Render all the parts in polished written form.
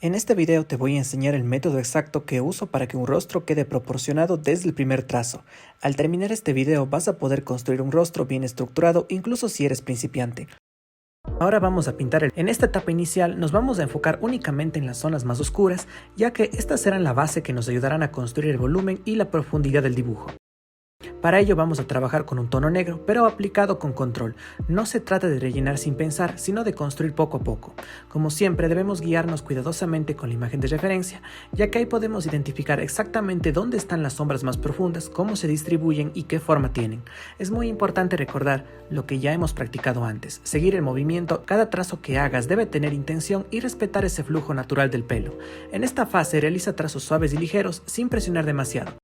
En este video te voy a enseñar el método exacto que uso para que un rostro quede proporcionado desde el primer trazo. Al terminar este video vas a poder construir un rostro bien estructurado incluso si eres principiante. Ahora vamos a pintar En esta etapa inicial nos vamos a enfocar únicamente en las zonas más oscuras, ya que estas serán la base que nos ayudarán a construir el volumen y la profundidad del dibujo. Para ello vamos a trabajar con un tono negro, pero aplicado con control. No se trata de rellenar sin pensar, sino de construir poco a poco. Como siempre debemos guiarnos cuidadosamente con la imagen de referencia, ya que ahí podemos identificar exactamente dónde están las sombras más profundas, cómo se distribuyen y qué forma tienen. Es muy importante recordar lo que ya hemos practicado antes, seguir el movimiento, cada trazo que hagas debe tener intención y respetar ese flujo natural del pelo. En esta fase realiza trazos suaves y ligeros sin presionar demasiado.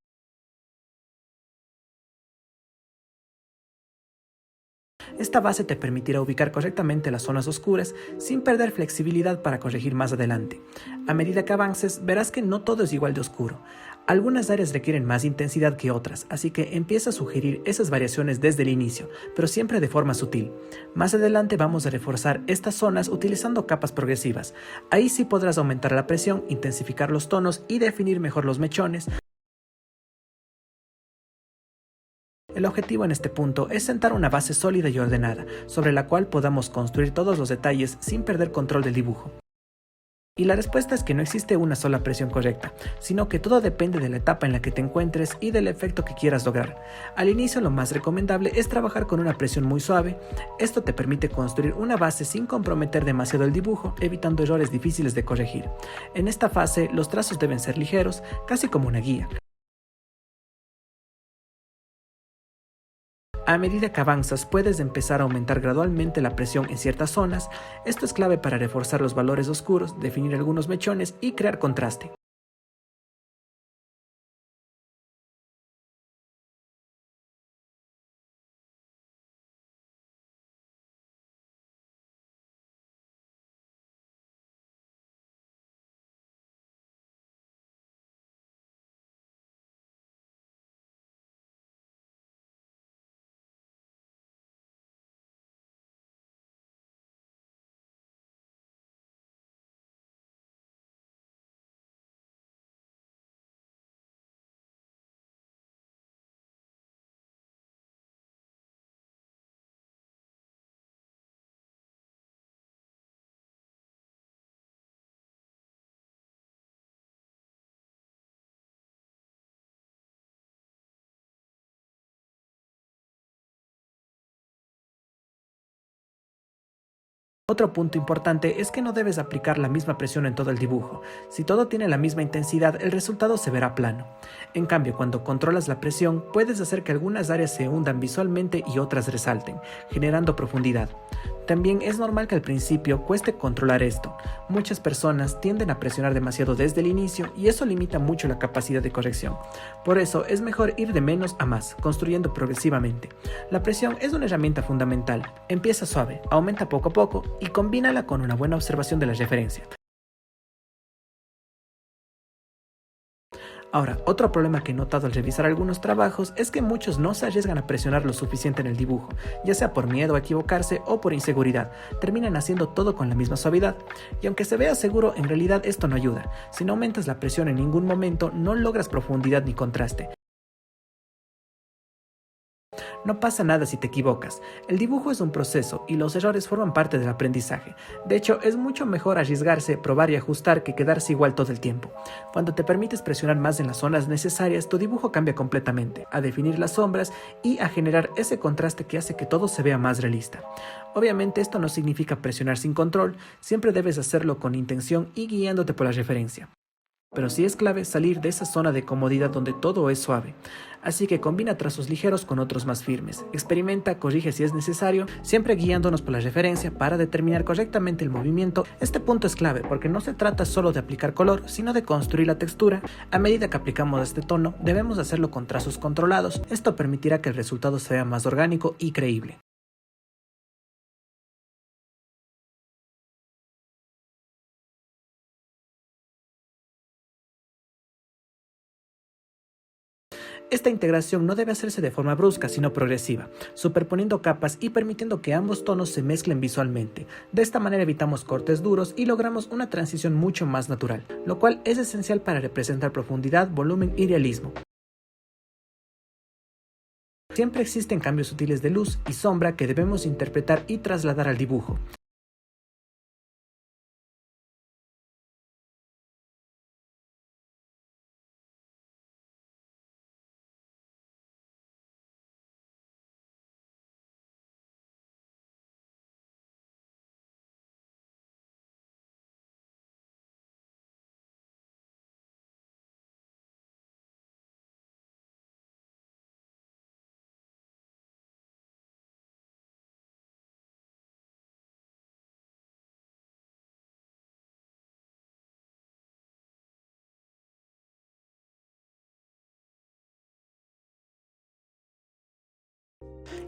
Esta base te permitirá ubicar correctamente las zonas oscuras sin perder flexibilidad para corregir más adelante. A medida que avances, verás que no todo es igual de oscuro. Algunas áreas requieren más intensidad que otras, así que empieza a sugerir esas variaciones desde el inicio, pero siempre de forma sutil. Más adelante vamos a reforzar estas zonas utilizando capas progresivas. Ahí sí podrás aumentar la presión, intensificar los tonos y definir mejor los mechones. El objetivo en este punto es sentar una base sólida y ordenada, sobre la cual podamos construir todos los detalles sin perder control del dibujo. Y la respuesta es que no existe una sola presión correcta, sino que todo depende de la etapa en la que te encuentres y del efecto que quieras lograr. Al inicio lo más recomendable es trabajar con una presión muy suave. Esto te permite construir una base sin comprometer demasiado el dibujo, evitando errores difíciles de corregir. En esta fase los trazos deben ser ligeros, casi como una guía. A medida que avanzas, puedes empezar a aumentar gradualmente la presión en ciertas zonas. Esto es clave para reforzar los valores oscuros, definir algunos mechones y crear contraste. Otro punto importante es que no debes aplicar la misma presión en todo el dibujo. Si todo tiene la misma intensidad, el resultado se verá plano. En cambio, cuando controlas la presión, puedes hacer que algunas áreas se hundan visualmente y otras resalten, generando profundidad. También es normal que al principio cueste controlar esto. Muchas personas tienden a presionar demasiado desde el inicio y eso limita mucho la capacidad de corrección. Por eso es mejor ir de menos a más, construyendo progresivamente. La presión es una herramienta fundamental. Empieza suave, aumenta poco a poco y combínala con una buena observación de la referencia. Ahora, otro problema que he notado al revisar algunos trabajos es que muchos no se arriesgan a presionar lo suficiente en el dibujo, ya sea por miedo a equivocarse o por inseguridad. Terminan haciendo todo con la misma suavidad. Y aunque se vea seguro, en realidad esto no ayuda. Si no aumentas la presión en ningún momento, no logras profundidad ni contraste. No pasa nada si te equivocas. El dibujo es un proceso y los errores forman parte del aprendizaje. De hecho, es mucho mejor arriesgarse, probar y ajustar que quedarse igual todo el tiempo. Cuando te permites presionar más en las zonas necesarias, tu dibujo cambia completamente, a definir las sombras y a generar ese contraste que hace que todo se vea más realista. Obviamente esto no significa presionar sin control, siempre debes hacerlo con intención y guiándote por la referencia. Pero sí es clave salir de esa zona de comodidad donde todo es suave. Así que combina trazos ligeros con otros más firmes. Experimenta, corrige si es necesario, siempre guiándonos por la referencia para determinar correctamente el movimiento. Este punto es clave porque no se trata solo de aplicar color, sino de construir la textura. A medida que aplicamos este tono, debemos hacerlo con trazos controlados. Esto permitirá que el resultado sea más orgánico y creíble. Esta integración no debe hacerse de forma brusca, sino progresiva, superponiendo capas y permitiendo que ambos tonos se mezclen visualmente. De esta manera evitamos cortes duros y logramos una transición mucho más natural, lo cual es esencial para representar profundidad, volumen y realismo. Siempre existen cambios sutiles de luz y sombra que debemos interpretar y trasladar al dibujo.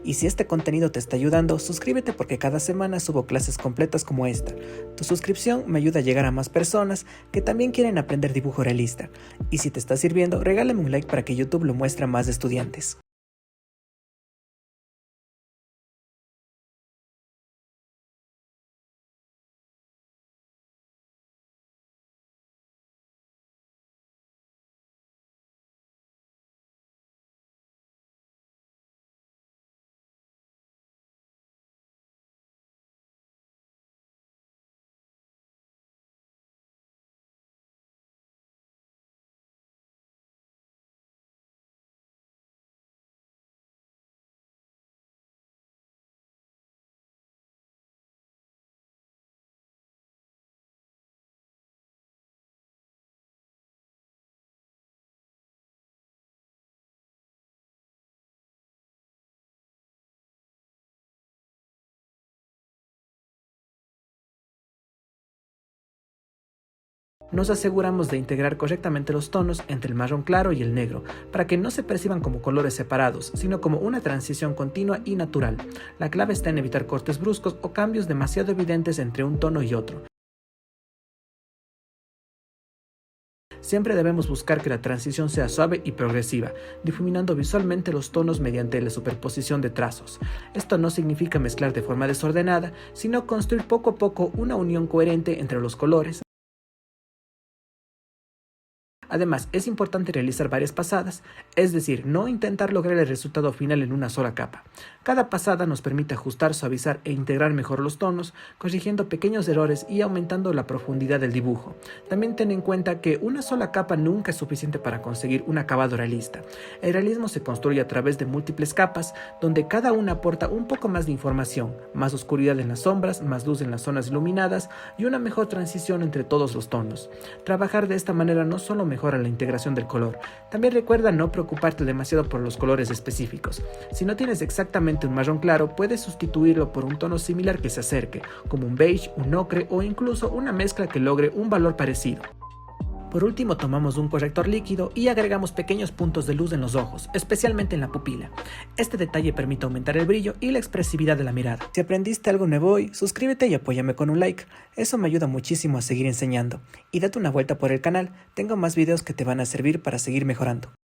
Y si este contenido te está ayudando, suscríbete porque cada semana subo clases completas como esta. Tu suscripción me ayuda a llegar a más personas que también quieren aprender dibujo realista. Y si te está sirviendo, regálame un like para que YouTube lo muestre a más estudiantes. Nos aseguramos de integrar correctamente los tonos entre el marrón claro y el negro, para que no se perciban como colores separados, sino como una transición continua y natural. La clave está en evitar cortes bruscos o cambios demasiado evidentes entre un tono y otro. Siempre debemos buscar que la transición sea suave y progresiva, difuminando visualmente los tonos mediante la superposición de trazos. Esto no significa mezclar de forma desordenada, sino construir poco a poco una unión coherente entre los colores. Además, es importante realizar varias pasadas, es decir, no intentar lograr el resultado final en una sola capa. Cada pasada nos permite ajustar, suavizar e integrar mejor los tonos, corrigiendo pequeños errores y aumentando la profundidad del dibujo. También ten en cuenta que una sola capa nunca es suficiente para conseguir un acabado realista. El realismo se construye a través de múltiples capas, donde cada una aporta un poco más de información, más oscuridad en las sombras, más luz en las zonas iluminadas y una mejor transición entre todos los tonos. Trabajar de esta manera no solo mejora la integración del color. También recuerda no preocuparte demasiado por los colores específicos. Si no tienes exactamente un marrón claro, puedes sustituirlo por un tono similar que se acerque, como un beige, un ocre o incluso una mezcla que logre un valor parecido. Por último, tomamos un corrector líquido y agregamos pequeños puntos de luz en los ojos, especialmente en la pupila. Este detalle permite aumentar el brillo y la expresividad de la mirada. Si aprendiste algo nuevo hoy, suscríbete y apóyame con un like. Eso me ayuda muchísimo a seguir enseñando. Y date una vuelta por el canal, tengo más videos que te van a servir para seguir mejorando.